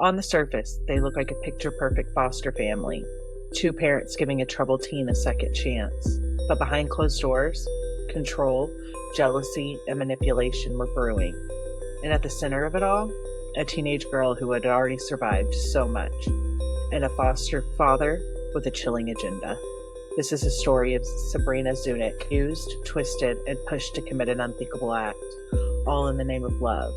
On the surface, they look like a picture-perfect foster family, two parents giving a troubled teen a second chance. But behind closed doors, control, jealousy, and manipulation were brewing. And at the center of it all, a teenage girl who had already survived so much, and a foster father with a chilling agenda. This is a story of Sabrina Zunik, used, twisted, and pushed to commit an unthinkable act, all in the name of love,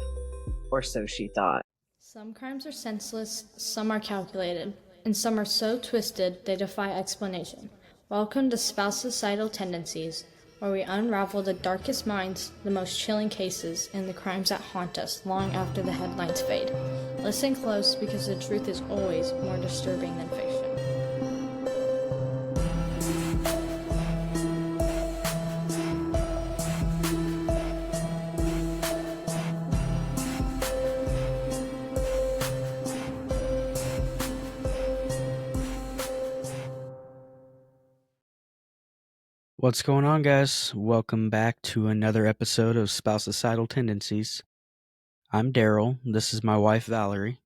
or so she thought. Some crimes are senseless, some are calculated, and some are so twisted they defy explanation. Welcome to Spouse-icidal Tendencies, where we unravel the darkest minds, the most chilling cases, and the crimes that haunt us long after the headlines fade. Listen close, because the truth is always more disturbing than fiction. What's going on, guys? Welcome back to another episode of Spouse-icidal Tendencies. I'm Daryl. This is my wife, Valerie.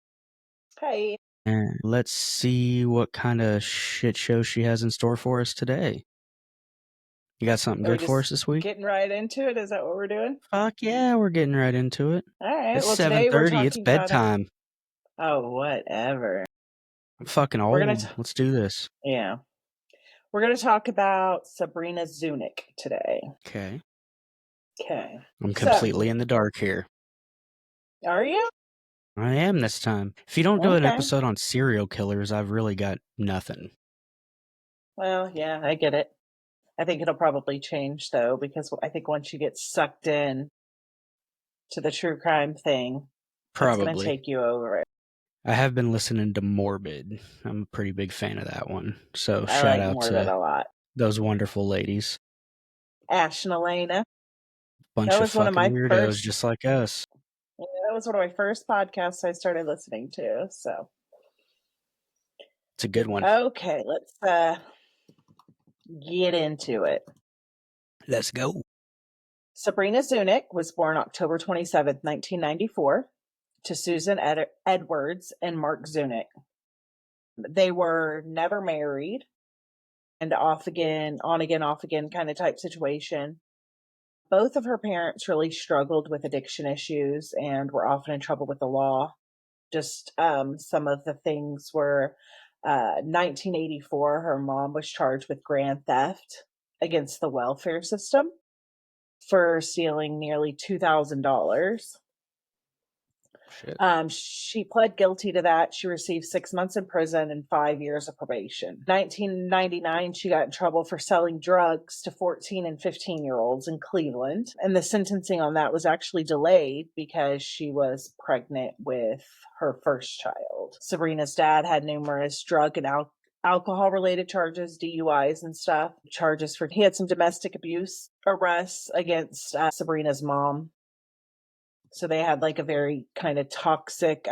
Hey. And let's see what kind of shit show she has in store for us today. You got something good for us this week? Getting right into it? Is that what we're doing? Fuck yeah, we're getting right into it. All right. It's Well, today 7:30. It's bedtime. Oh, whatever. I'm fucking old. Let's do this. Yeah. We're going to talk about Sabrina Zunik today. Okay. Okay. I'm completely in the dark here. Are you? I am this time. If you don't do an episode on serial killers, I've really got nothing. Well, yeah, I get it. I think it'll probably change, though, because I think once you get sucked in to the true crime thing, it's going to take you over it. I have been listening to Morbid. I'm a pretty big fan of that one. So I shout like out Morbid to a lot. Those wonderful ladies. Ash and Elena. Bunch of fucking weirdos just like us. Yeah, that was one of my first podcasts I started listening to, so. It's a good one. Okay, let's get into it. Let's go. Sabrina Zunik was born October 27th, 1994, to Susan Edwards and Mark Zunick. They were never married, and off again, on again, off again kind of type situation. Both of her parents really struggled with addiction issues and were often in trouble with the law. Just some of the things were 1984, her mom was charged with grand theft against the welfare system for stealing nearly $2,000. She pled guilty to that. She received 6 months in prison and 5 years of probation. 1999, she got in trouble for selling drugs to 14 and 15-year-olds in Cleveland. And the sentencing on that was actually delayed because she was pregnant with her first child. Sabrina's dad had numerous drug and alcohol-related charges, DUIs and stuff. He had some domestic abuse arrests against Sabrina's mom. So they had like a very kind of toxic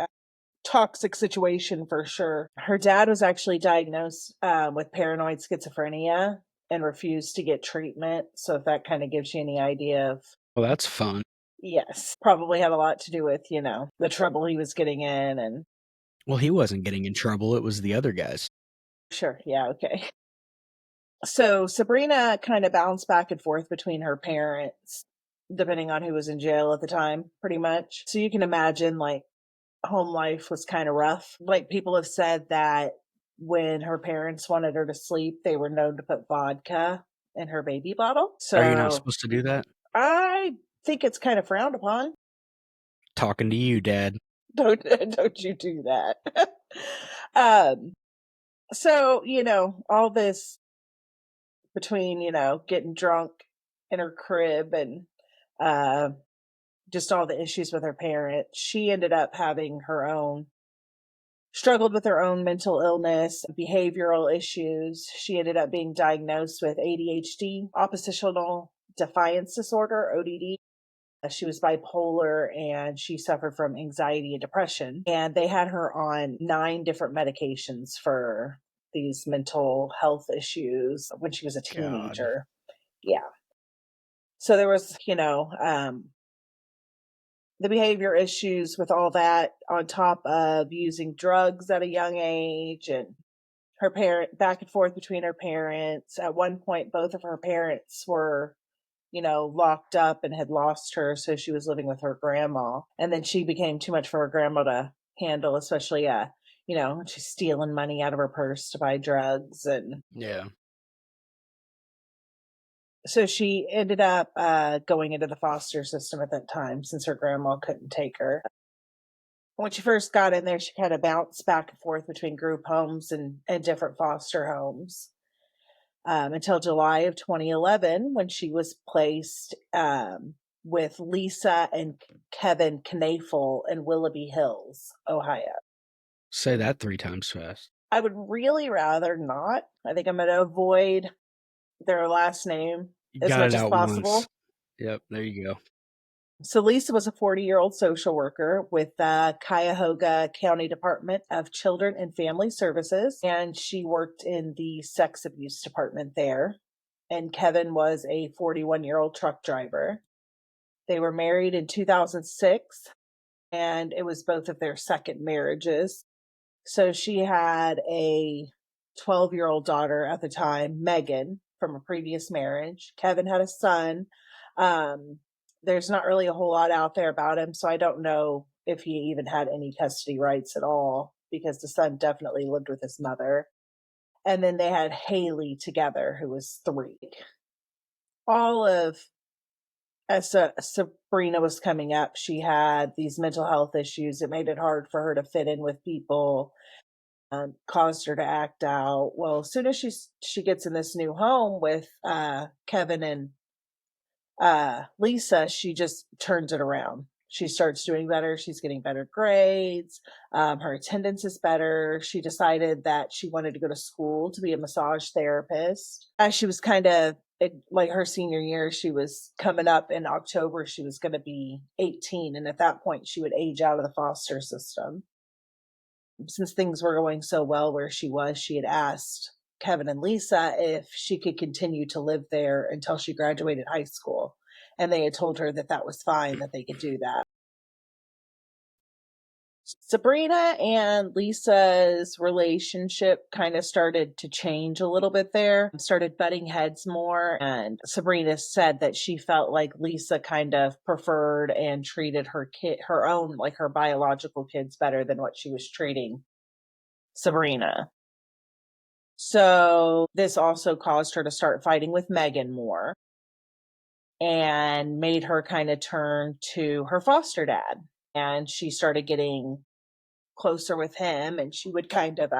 situation for sure. Her dad was actually diagnosed with paranoid schizophrenia and refused to get treatment. So if that kind of gives you any idea of... Well, that's fun. Yes. Probably had a lot to do with, the trouble he was getting in. And well, he wasn't getting in trouble. It was the other guys. Sure. Yeah. Okay. So Sabrina kind of bounced back and forth between her parents, depending on who was in jail at the time, pretty much. So you can imagine, like, home life was kind of rough. Like, people have said that when her parents wanted her to sleep, they were known to put vodka in her baby bottle. So are you not supposed to do that? I think it's kind of frowned upon. Talking to you, Dad. Don't you do that. So, all this between, getting drunk in her crib and just all the issues with her parents, she ended up having struggled with her own mental illness, behavioral issues. She ended up being diagnosed with ADHD, oppositional defiance disorder, ODD. She was bipolar and she suffered from anxiety and depression. And they had her on 9 different medications for these mental health issues when she was a teenager. God. Yeah. So there was, the behavior issues with all that, on top of using drugs at a young age, and her parent back and forth between her parents. At one point, both of her parents were, locked up and had lost her, so she was living with her grandma. And then she became too much for her grandma to handle, especially, she's stealing money out of her purse to buy drugs. And Yeah. so she ended up going into the foster system at that time, since her grandma couldn't take her. When she first got in there, she kind of bounced back and forth between group homes and different foster homes, until July of 2011, when she was placed with Lisa and Kevin Knafel in Willoughby Hills, Ohio. Say that 3 times fast. I would really rather not. I think I'm going to avoid their last name as much as possible. Once. Yep, there you go. So Lisa was a 40-year-old social worker with the Cuyahoga County Department of Children and Family Services, and she worked in the sex abuse department there. And Kevin was a 41-year-old truck driver. They were married in 2006, and it was both of their second marriages. So she had a 12-year-old daughter at the time, Megan, from a previous marriage. Kevin had a son. There's not really a whole lot out there about him, so I don't know if he even had any custody rights at all, because the son definitely lived with his mother. And then they had Haley together, who was 3. All of as Sabrina was coming up, she had these mental health issues. It made it hard for her to fit in with people, caused her to act out. Well, as soon as she gets in this new home with Kevin and Lisa, she just turns it around. She starts doing better. She's getting better grades. Her attendance is better. She decided that she wanted to go to school to be a massage therapist. As she was kind of like her senior year, she was coming up in October. She was going to be 18. And at that point, she would age out of the foster system. Since things were going so well where she was, she had asked Kevin and Lisa if she could continue to live there until she graduated high school. And they had told her that that was fine, that they could do that. Sabrina and Lisa's relationship kind of started to change a little bit there, started butting heads more. And Sabrina said that she felt like Lisa kind of preferred and treated her own, like her biological kids, better than what she was treating Sabrina. So this also caused her to start fighting with Megan more, and made her kind of turn to her foster dad. And she started getting closer with him, and she would kind of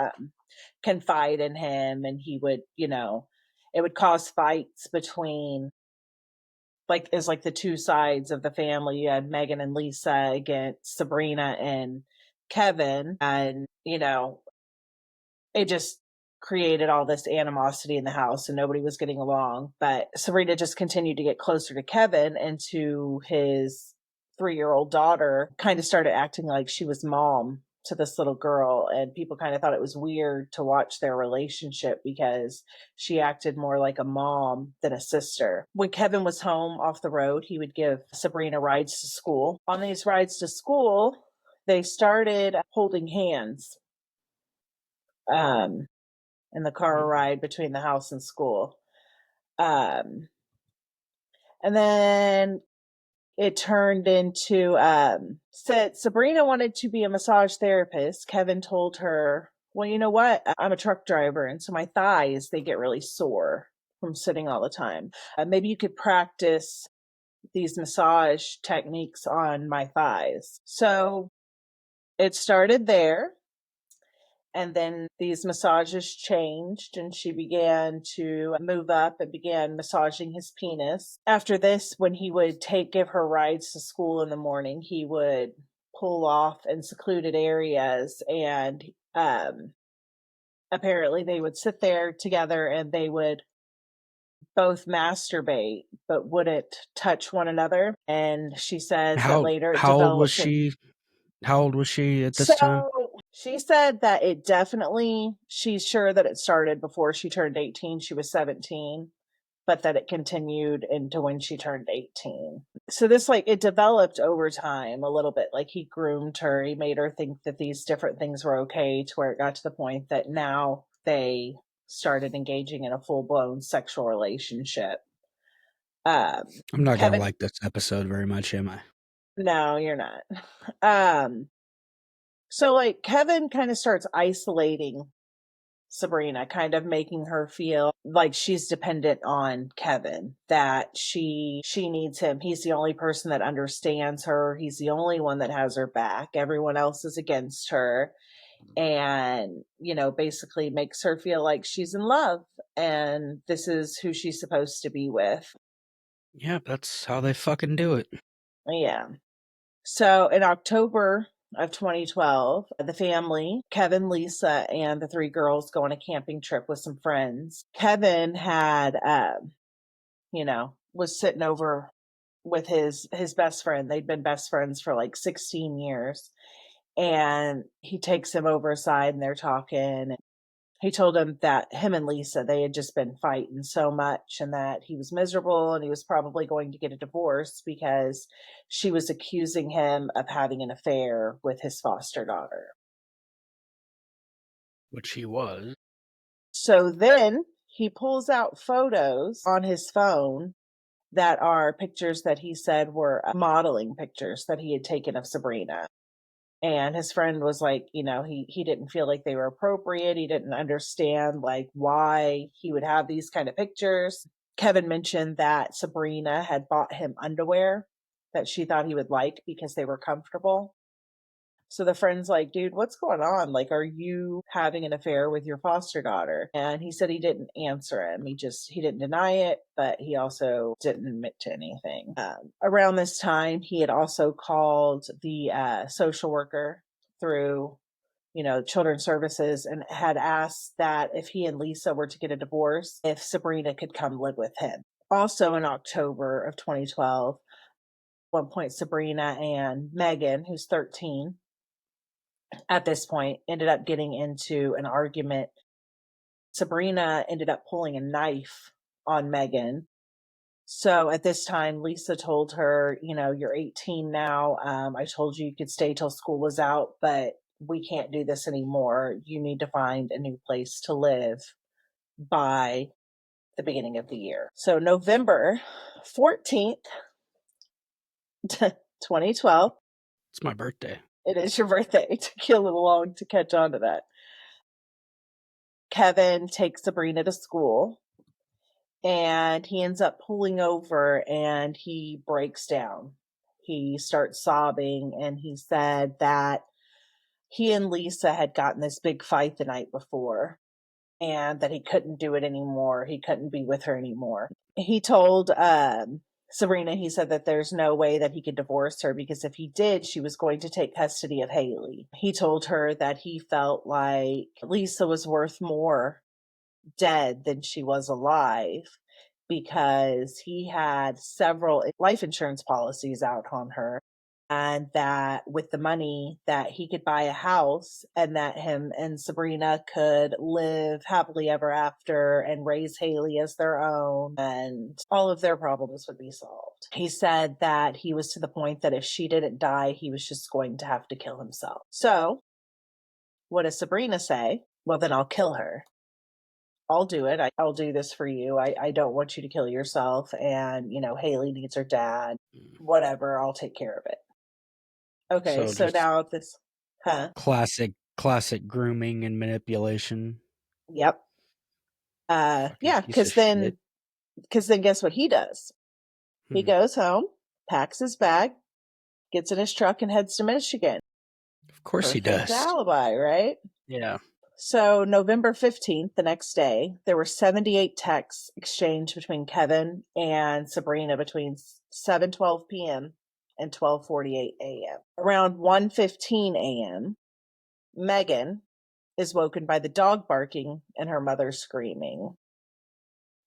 confide in him, and he would, it would cause fights between like the two sides of the family. You had Megan and Lisa against Sabrina and Kevin, and it just created all this animosity in the house, and nobody was getting along. But Sabrina just continued to get closer to Kevin, and to his 3-year-old daughter, kind of started acting like she was mom to this little girl. And people kind of thought it was weird to watch their relationship, because she acted more like a mom than a sister. When Kevin was home off the road, he would give Sabrina rides to school. On these rides to school, they started holding hands. In the car ride between the house and school. And then it turned into, said Sabrina wanted to be a massage therapist. Kevin told her, well, you know what? I'm a truck driver, and so my thighs, they get really sore from sitting all the time. Maybe you could practice these massage techniques on my thighs. So it started there. And then these massages changed, and she began to move up and began massaging his penis. After this, when he would give her rides to school in the morning, he would pull off in secluded areas, and apparently they would sit there together and they would both masturbate but wouldn't touch one another. And she says that later it How old was developed. she? How old was she at this time? She said that she's sure that it started before she turned 18. She was 17. but that it continued into when she turned 18. So this, like, it developed over time a little bit. Like, he groomed her, he made her think that these different things were okay, to where it got to the point that now they started engaging in a full-blown sexual relationship. I'm not Kevin, gonna like this episode very much, am I? no, you're not. So, like, Kevin kind of starts isolating Sabrina, kind of making her feel like she's dependent on Kevin, that she needs him. He's the only person that understands her. He's the only one that has her back. Everyone else is against her. And, basically makes her feel like she's in love and this is who she's supposed to be with. Yeah, that's how they fucking do it. Yeah. So in October of 2012, the family, Kevin, Lisa, and the three girls go on a camping trip with some friends. Kevin had, was sitting over with his best friend. They'd been best friends for like 16 years. And he takes him over aside and they're talking. He told him that him and Lisa, they had just been fighting so much and that he was miserable and he was probably going to get a divorce because she was accusing him of having an affair with his foster daughter. Which he was. So then he pulls out photos on his phone that are pictures that he said were modeling pictures that he had taken of Sabrina. And his friend was like, he didn't feel like they were appropriate. He didn't understand like why he would have these kind of pictures. Kevin mentioned that Sabrina had bought him underwear that she thought he would like because they were comfortable. So the friend's like, dude, what's going on? Like, are you having an affair with your foster daughter? And he said he didn't answer him. He didn't deny it, but he also didn't admit to anything. Around this time, he had also called the social worker through, children's services and had asked that if he and Lisa were to get a divorce, if Sabrina could come live with him. Also in October of 2012, at one point, Sabrina and Megan, who's 13, at this point, ended up getting into an argument. Sabrina ended up pulling a knife on Megan. So at this time, Lisa told her, you're 18 now. I told you could stay till school was out, but we can't do this anymore. You need to find a new place to live by the beginning of the year. So November 14th, 2012. It's my birthday. It is your birthday. It took you a little long to catch on to that. Kevin takes Sabrina to school and he ends up pulling over and he breaks down. He starts sobbing and he said that he and Lisa had gotten this big fight the night before and that he couldn't do it anymore. He couldn't be with her anymore. He told Sabrina, he said that there's no way that he could divorce her because if he did, she was going to take custody of Haley. He told her that he felt like Lisa was worth more dead than she was alive because he had several life insurance policies out on her, and that with the money that he could buy a house and that him and Sabrina could live happily ever after and raise Haley as their own and all of their problems would be solved. He said that he was to the point that if she didn't die, he was just going to have to kill himself. So what does Sabrina say? Well, then I'll kill her. I'll do it. I'll do this for you. I don't want you to kill yourself. And, Haley needs her dad. Whatever. I'll take care of it. Okay. So So just now this, classic grooming and manipulation. Yep. Fucking Yeah. piece of shit. Because then guess what he does? He goes home, packs his bag, gets in his truck and heads to Michigan. Of course he Perfect does. alibi, right? Yeah. So November 15th, the next day, there were 78 texts exchanged between Kevin and Sabrina between 7:12 p.m. and 12:48 a.m. Around 1:15 a.m., Megan is woken by the dog barking and her mother screaming.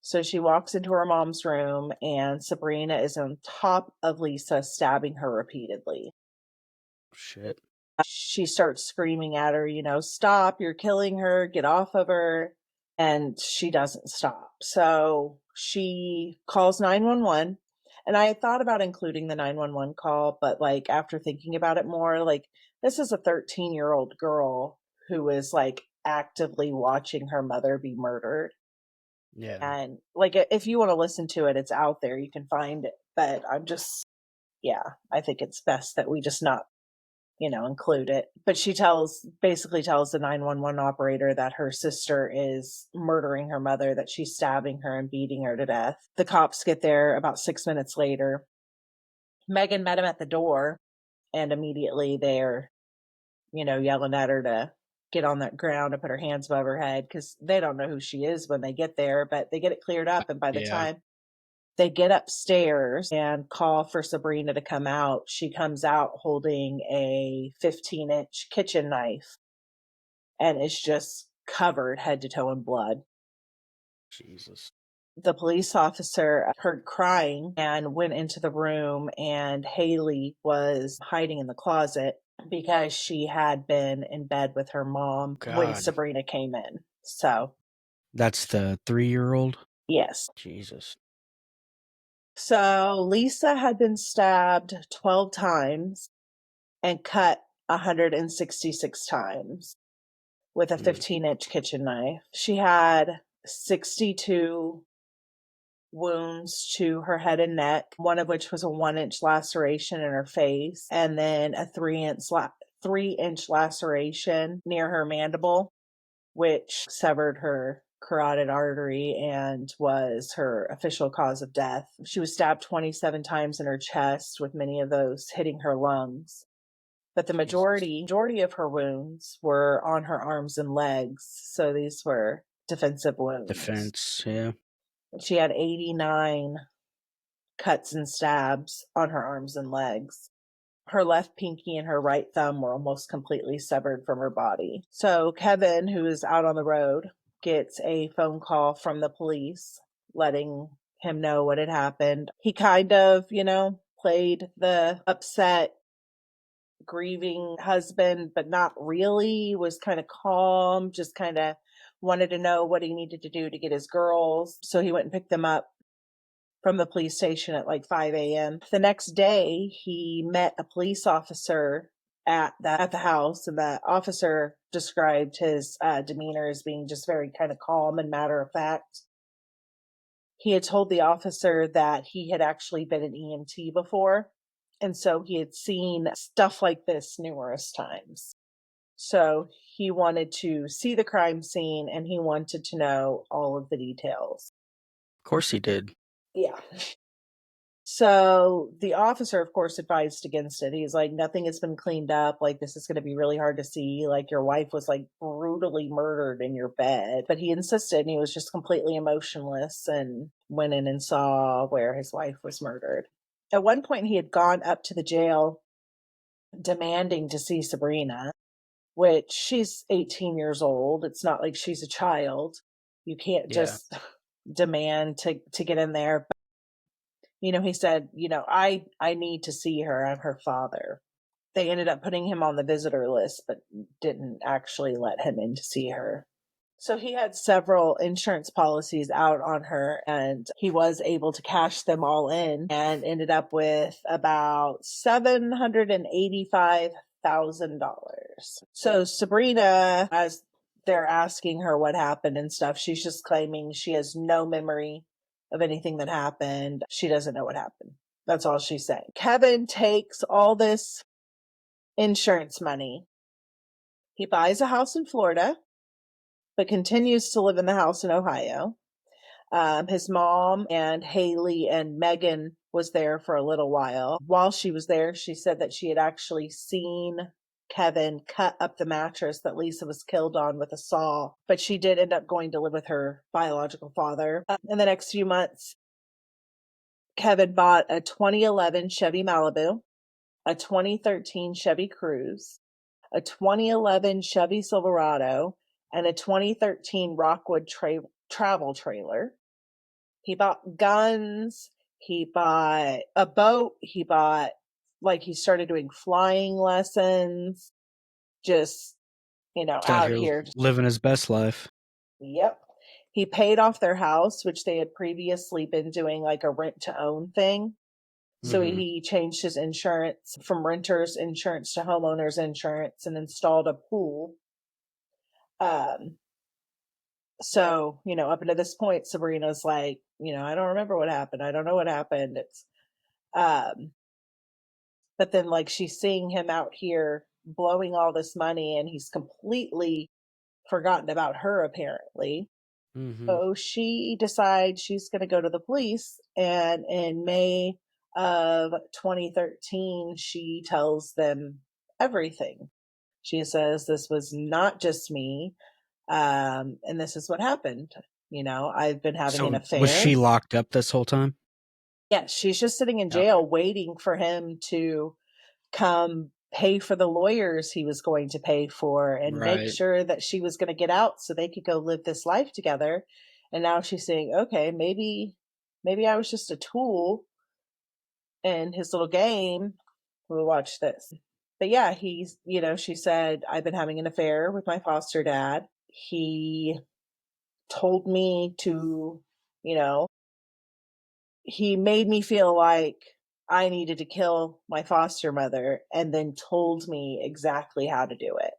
So she walks into her mom's room and Sabrina is on top of Lisa, stabbing her repeatedly. Shit. She starts screaming at her, stop, you're killing her, get off of her. And she doesn't stop. So she calls 911. And I had thought about including the 911 call, but like after thinking about it more, like this is a 13-year-old girl who is like actively watching her mother be murdered. Yeah. And like if you want to listen to it, it's out there. You can find it. But I think it's best that we just not, include it. But she basically tells the 911 operator that her sister is murdering her mother, that she's stabbing her and beating her to death. The cops get there about 6 minutes later. Megan met him at the door, and immediately they're, yelling at her to get on that ground and put her hands above her head because they don't know who she is when they get there, but they get it cleared up. And by the time they get upstairs and call for Sabrina to come out, she comes out holding a 15-inch kitchen knife and is just covered head to toe in blood. Jesus. The police officer heard crying and went into the room, and Haley was hiding in the closet because she had been in bed with her mom when Sabrina came in. So that's the 3-year-old? Yes. Jesus. So Lisa had been stabbed 12 times and cut 166 times with a 15-inch kitchen knife. She had 62 wounds to her head and neck, one of which was a 1-inch laceration in her face, and then a 3-inch laceration near her mandible, which severed her carotid artery and was her official cause of death. She was stabbed 27 times in her chest, with many of those hitting her lungs. But the majority of her wounds were on her arms and legs, so these were defensive wounds. Defense, yeah. She had 89 cuts and stabs on her arms and legs. Her left pinky and her right thumb were almost completely severed from her body. So Kevin, who is out on the road, gets a phone call from the police letting him know what had happened. He kind of, played the upset, grieving husband, but not really. Was kind of calm, just kind of wanted to know what he needed to do to get his girls. So he went and picked them up from the police station at like 5 a.m. The next day, he met a police officer at the house, and the officer described his demeanor as being just very kind of calm and matter of fact. He had told the officer that he had actually been an EMT before, and so he had seen stuff like this numerous times. So he wanted to see the crime scene, and he wanted to know all of the details. Of course he did. Yeah. So the officer, of course, advised against it. He's like, nothing has been cleaned up. Like, this is going to be really hard to see. Like, your wife was like brutally murdered in your bed. But he insisted, and he was just completely emotionless and went in and saw where his wife was murdered. At one point, he had gone up to the jail demanding to see Sabrina, which she's 18 years old. It's not like she's a child. You can't just demand to get in there. He said, I need to see her. I'm her father. They ended up putting him on the visitor list, but didn't actually let him in to see her. So he had several insurance policies out on her, and he was able to cash them all in and ended up with about $785,000. So Sabrina, as they're asking her what happened and stuff, she's just claiming she has no memory of anything that happened. She doesn't know what happened. That's all she's saying. Kevin takes all this insurance money. He buys a house in Florida, but continues to live in the house in Ohio. His mom and Haley and Megan was there for a little while. While she was there, she said that she had actually seen Kevin cut up the mattress that Lisa was killed on with a saw, but she did end up going to live with her biological father. In the next few months, Kevin bought a 2011 Chevy Malibu, a 2013 Chevy Cruze, a 2011 Chevy Silverado, and a 2013 Rockwood travel trailer. He bought guns. He bought a boat. He started doing flying lessons. Just, out here. Living his best life. Yep. He paid off their house, which they had previously been doing like a rent to own thing. So he changed his insurance from renter's insurance to homeowner's insurance and installed a pool. So, up until this point, Sabrina's like, I don't remember what happened. I don't know what happened. But then like she's seeing him out here blowing all this money and he's completely forgotten about her apparently. So she decides she's going to go to the police. And in May of 2013, she tells them everything. She says, this was not just me. And this is what happened. I've been having an So affair. was she locked up this whole time? Yes, she's just sitting in jail waiting for him to come pay for the lawyers he was going to pay for and make sure that she was going to get out so they could go live this life together. And now she's saying, okay, maybe I was just a tool in his little game. We'll watch this. But yeah, he's, she said, I've been having an affair with my foster dad. He told me to, he made me feel like I needed to kill my foster mother and then told me exactly how to do it.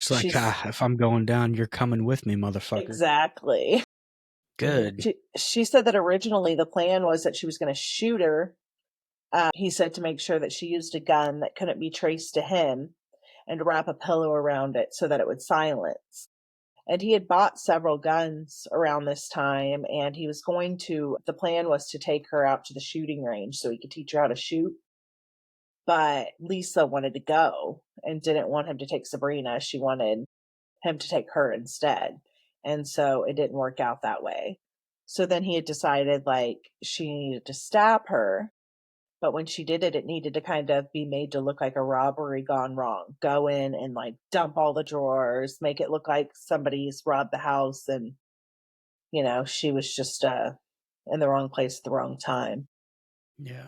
It's like, if I'm going down, you're coming with me, motherfucker. Exactly. Good. She said that originally the plan was that she was going to shoot her. He said to make sure that she used a gun that couldn't be traced to him and wrap a pillow around it so that it would silence. And he had bought several guns around this time, and the plan was to take her out to the shooting range so he could teach her how to shoot. But Lisa wanted to go and didn't want him to take Sabrina. She wanted him to take her instead. And so it didn't work out that way. So then he had decided like she needed to stab her. But when she did it, it needed to kind of be made to look like a robbery gone wrong. Go in and like dump all the drawers, make it look like somebody's robbed the house. And, she was just in the wrong place at the wrong time. Yeah.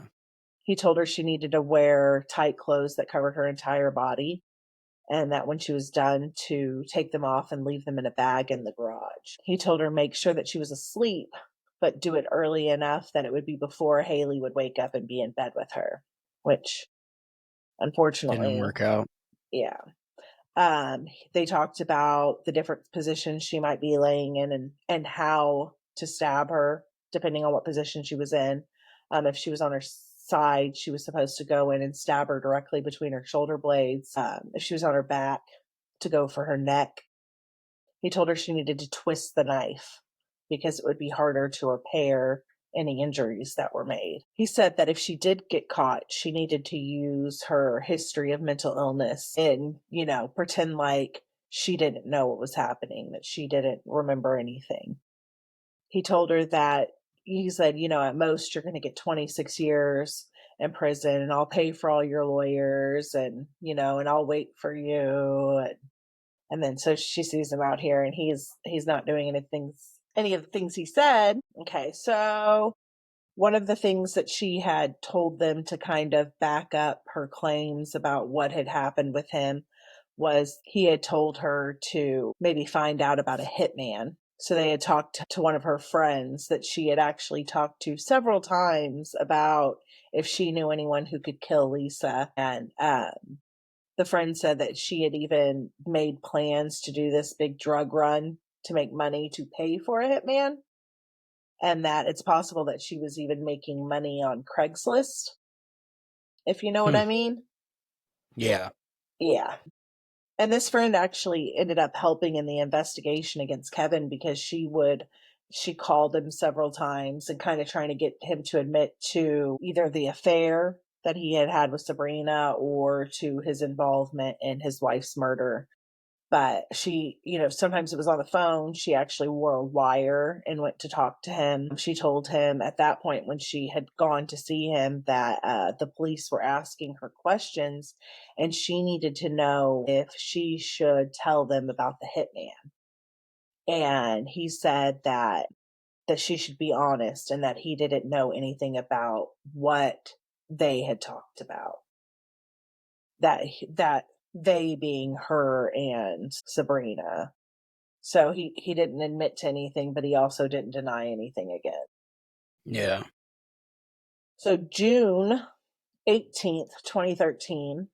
He told her she needed to wear tight clothes that covered her entire body. And that when she was done to take them off and leave them in a bag in the garage. He told her make sure that she was asleep, but do it early enough that it would be before Haley would wake up and be in bed with her, which unfortunately didn't work out. Yeah. They talked about the different positions she might be laying in and how to stab her, depending on what position she was in. If she was on her side, she was supposed to go in and stab her directly between her shoulder blades. If she was on her back, to go for her neck. He told her she needed to twist the knife because it would be harder to repair any injuries that were made. He said that if she did get caught, she needed to use her history of mental illness and, pretend like she didn't know what was happening, that she didn't remember anything. He told her that he said, at most you're going to get 26 years in prison and I'll pay for all your lawyers and, and I'll wait for you. And then so she sees him out here and he's not doing any of the things he said. Okay, so one of the things that she had told them to kind of back up her claims about what had happened with him was he had told her to maybe find out about a hitman. So they had talked to one of her friends that she had actually talked to several times about if she knew anyone who could kill Lisa. And the friend said that she had even made plans to do this big drug run to make money to pay for a hitman. And that it's possible that she was even making money on Craigslist, if you know what I mean. Yeah. Yeah. And this friend actually ended up helping in the investigation against Kevin because she called him several times and kind of trying to get him to admit to either the affair that he had with Sabrina or to his involvement in his wife's murder. But she, sometimes it was on the phone. She actually wore a wire and went to talk to him. She told him at that point when she had gone to see him that the police were asking her questions and she needed to know if she should tell them about the hitman. And he said that she should be honest and that he didn't know anything about what they had talked about. That they being her and Sabrina. So he didn't admit to anything, but he also didn't deny anything again. Yeah. So June 18th, 2013,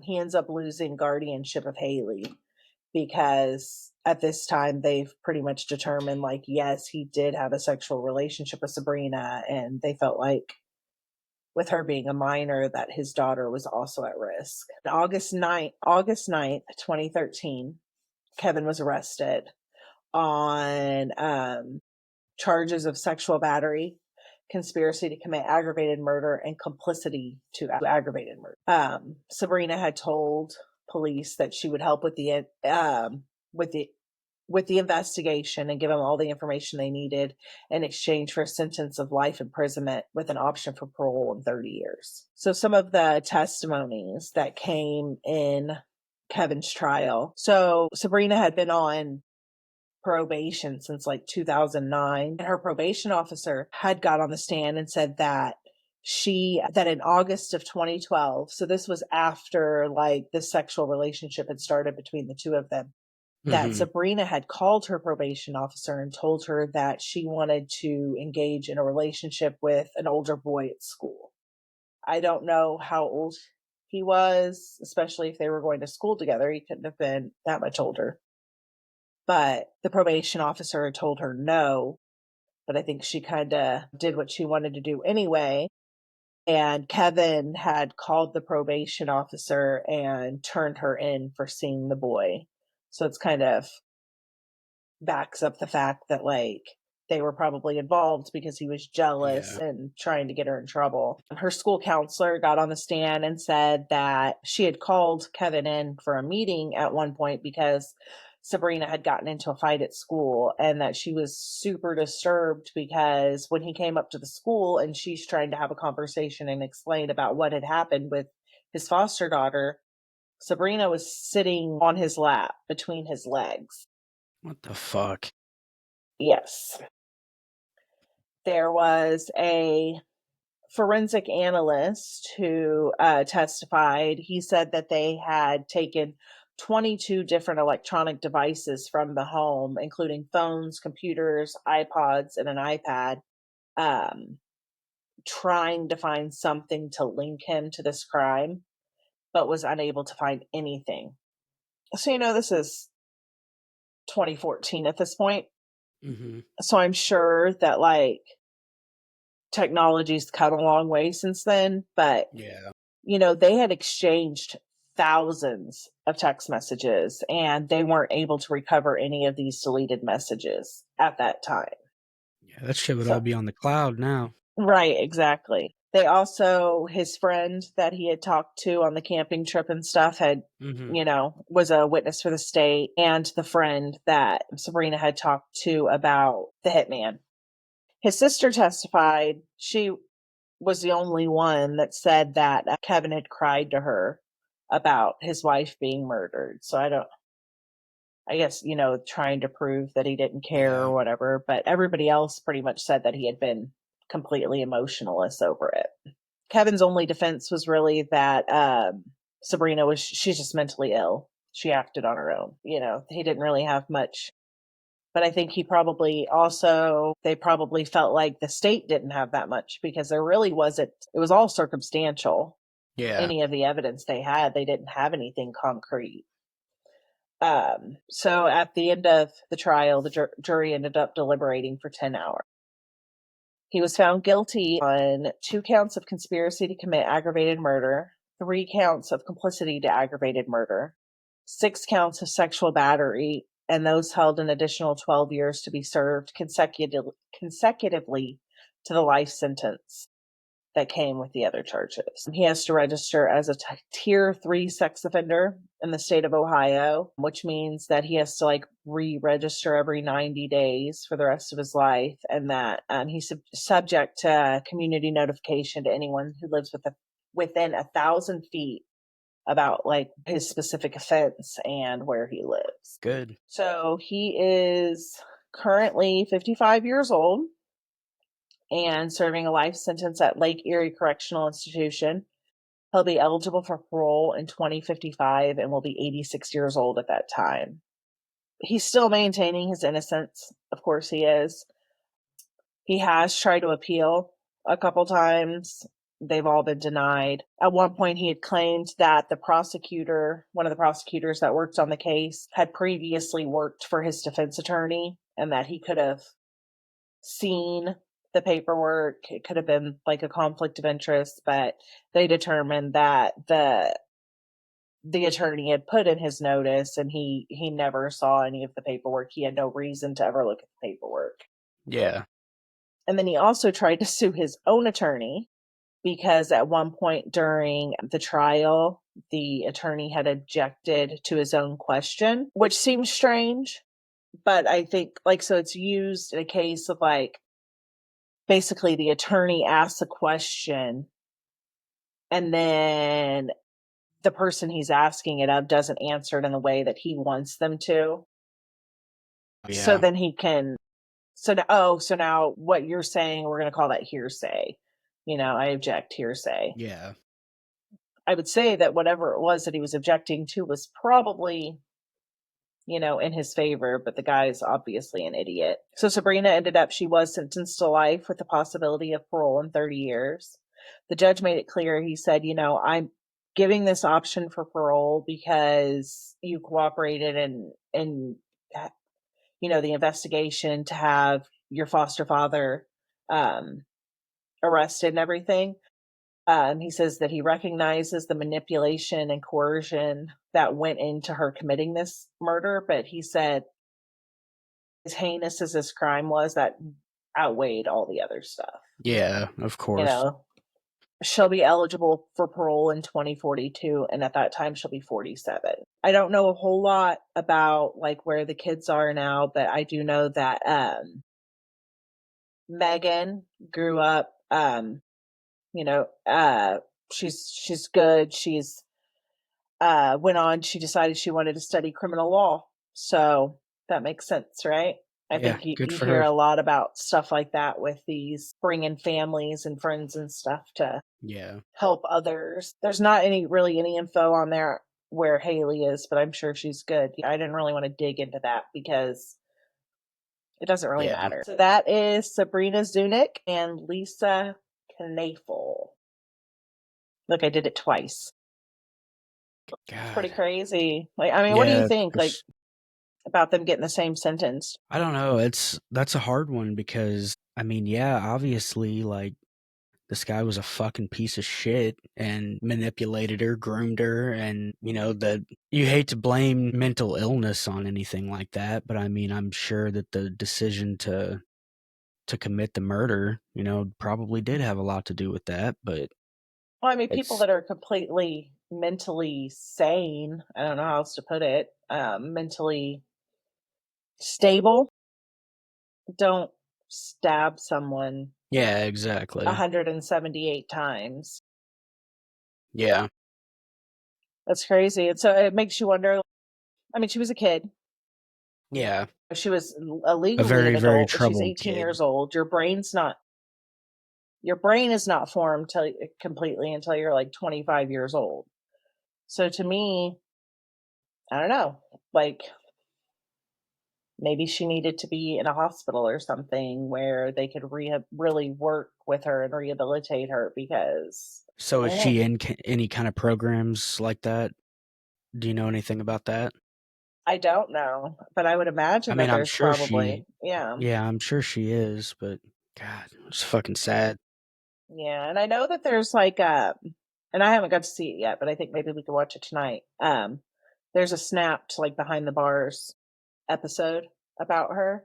he ends up losing guardianship of Haley because at this time they've pretty much determined, like, yes, he did have a sexual relationship with Sabrina, and they felt like with her being a minor that his daughter was also at risk. August 9th, 2013, Kevin was arrested on charges of sexual battery, conspiracy to commit aggravated murder, and complicity to aggravated murder. Sabrina had told police that she would help with with the with the investigation and give them all the information they needed in exchange for a sentence of life imprisonment with an option for parole in 30 years. So some of the testimonies that came in Kevin's trial. So Sabrina had been on probation since like 2009, and her probation officer had got on the stand and said that in August of 2012, so this was after like the sexual relationship had started between the two of them, that Sabrina had called her probation officer and told her that she wanted to engage in a relationship with an older boy at school. I don't know how old he was, especially if they were going to school together. He couldn't have been that much older. But the probation officer told her no, but I think she kind of did what she wanted to do anyway. And Kevin had called the probation officer and turned her in for seeing the boy. So it's kind of backs up the fact that like they were probably involved because he was jealous and trying to get her in trouble. Her school counselor got on the stand and said that she had called Kevin in for a meeting at one point because Sabrina had gotten into a fight at school, and that she was super disturbed because when he came up to the school and she's trying to have a conversation and explain about what had happened with his foster daughter, Sabrina was sitting on his lap between his legs. What the fuck? Yes. There was a forensic analyst who testified. He said that they had taken 22 different electronic devices from the home, including phones, computers, iPods, and an iPad, trying to find something to link him to this crime, but was unable to find anything. So, this is 2014 at this point. So I'm sure that like technology's come a long way since then, but they had exchanged thousands of text messages and they weren't able to recover any of these deleted messages at that time. Yeah, that shit would all be on the cloud now. Right, exactly. They also, his friend that he had talked to on the camping trip and stuff had, was a witness for the state, and the friend that Sabrina had talked to about the hitman. His sister testified. She was the only one that said that Kevin had cried to her about his wife being murdered. So I guess, trying to prove that he didn't care or whatever, but everybody else pretty much said that he had been completely emotionless over it. Kevin's only defense was really that Sabrina she's just mentally ill. She acted on her own. He didn't really have much. But I think they probably felt like the state didn't have that much because there really wasn't, it was all circumstantial. Yeah. Any of the evidence they had, they didn't have anything concrete. So at the end of the trial, the jury ended up deliberating for 10 hours. He was found guilty on 2 counts of conspiracy to commit aggravated murder, 3 counts of complicity to aggravated murder, 6 counts of sexual battery, and those held an additional 12 years to be served consecutively to the life sentence that came with the other charges. He has to register as a tier 3 sex offender in the state of Ohio, which means that he has to re-register every 90 days for the rest of his life, and that he's subject to community notification to anyone who lives within 1,000 feet about his specific offense and where he lives. Good. So he is currently 55 years old and serving a life sentence at Lake Erie Correctional Institution. He'll be eligible for parole in 2055 and will be 86 years old at that time. he's still maintaining his innocence. Of course he is. He has tried to appeal a couple times. They've all been denied. At one point, he had claimed that the prosecutor, one of the prosecutors that worked on the case, had previously worked for his defense attorney and that he could have seen the paperwork. It could have been like a conflict of interest, but they determined that the attorney had put in his notice and he never saw any of the paperwork. He had no reason to ever look at the paperwork. Yeah. And then he also tried to sue his own attorney because at one point during the trial, the attorney had objected to his own question, which seems strange. But I think, like, so it's used in a case of like, basically the attorney asks a question and then the person he's asking it of doesn't answer it in the way that he wants them to. Yeah. So then he can, so now what you're saying, we're going to call that hearsay. I object, hearsay. Yeah. I would say that whatever it was that he was objecting to was probably, in his favor, but the guy's obviously an idiot. So Sabrina she was sentenced to life with the possibility of parole in 30 years. The judge made it clear. He said, I'm giving this option for parole because you cooperated in the investigation to have your foster father arrested and everything. He says that he recognizes the manipulation and coercion that went into her committing this murder, but he said as heinous as this crime was, that outweighed all the other stuff. Yeah, of course. She'll be eligible for parole in 2042, and at that time she'll be 47. I don't know a whole lot about like where the kids are now, but I do know that Megan grew up she's good. She's went on, she decided she wanted to study criminal law. So that makes sense, right? I think you hear a lot about stuff like that with these bringing families and friends and stuff to help others. There's not really any info on there where Haley is, but I'm sure she's good. I didn't really want to dig into that because it doesn't really matter. So that is Sabrina Zunik and Lisa Knafel. Look, I did it twice. God. It's pretty crazy. Like, I mean, what do you think? Like, about them getting the same sentence? I don't know. That's a hard one because I mean, yeah, obviously, like this guy was a fucking piece of shit and manipulated her, groomed her, and that you hate to blame mental illness on anything like that, but I mean, I'm sure that the decision to commit the murder, probably did have a lot to do with that, but well, I mean, people that are completely mentally sane, I don't know how else to put it, mentally stable, don't stab someone. Yeah, exactly. 178 times. Yeah. That's crazy. And so it makes you wonder. I mean, she was a kid. Yeah. She was legally a very, an adult, very but she's troubled 18 kid. years old. Your brain is not formed completely until you're like 25 years old. So to me, I don't know, like maybe she needed to be in a hospital or something where they could really work with her and rehabilitate her because. So is she in any kind of programs like that? Do you know anything about that? I don't know, but I would imagine that there's sure probably, yeah. Yeah, I'm sure she is, but God, it's fucking sad. Yeah, and I know that there's like and I haven't got to see it yet, but I think maybe we could watch it tonight. There's a snapped like behind the bars episode about her.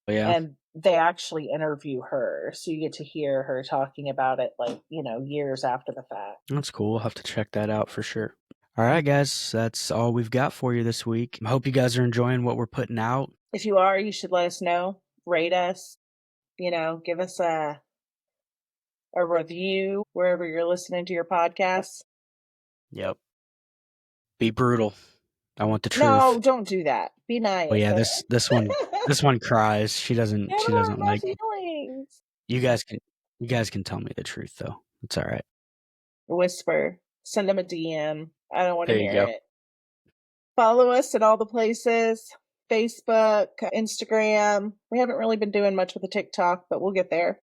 Yeah. And they actually interview her, so you get to hear her talking about it like, years after the fact. That's cool. We'll have to check that out for sure. All right, guys, that's all we've got for you this week. I hope you guys are enjoying what we're putting out. If you are, you should let us know. Rate us. Give us a review wherever you're listening to your podcasts. Yep. Be brutal. I want the truth. No, don't do that. Be nice. Well, yeah, this one cries. She doesn't like feelings. You guys can tell me the truth though. It's all right. Whisper. Send them a DM. I don't want to There you hear go. it. Follow us at all the places. Facebook, Instagram. We haven't really been doing much with the TikTok, but we'll get there.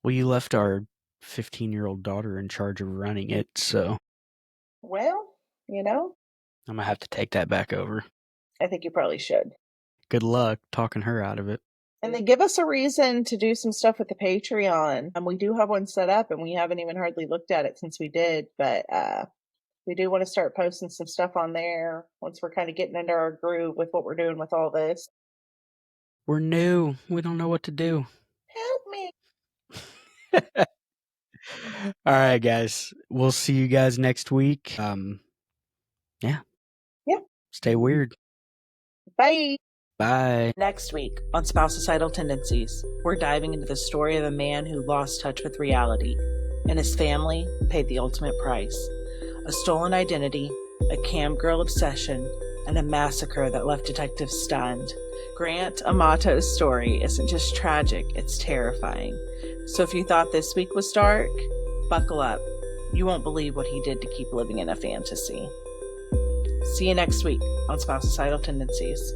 Well, you left our 15-year-old daughter in charge of running it, so Well, I'm going to have to take that back over. I think you probably should. Good luck talking her out of it. And they give us a reason to do some stuff with the Patreon. We do have one set up, and we haven't even hardly looked at it since we did, but we do want to start posting some stuff on there once we're kind of getting into our groove with what we're doing with all this. We're new. We don't know what to do. Help me. All right, guys. We'll see you guys next week. Yeah. Stay weird. Bye. Bye. Next week on Spouse-icidal Tendencies, we're diving into the story of a man who lost touch with reality, and his family paid the ultimate price. A stolen identity, a cam girl obsession, and a massacre that left detectives stunned. Grant Amato's story isn't just tragic, it's terrifying. So if you thought this week was dark, buckle up. You won't believe what he did to keep living in a fantasy. See you next week on Spouse-icidal Tendencies.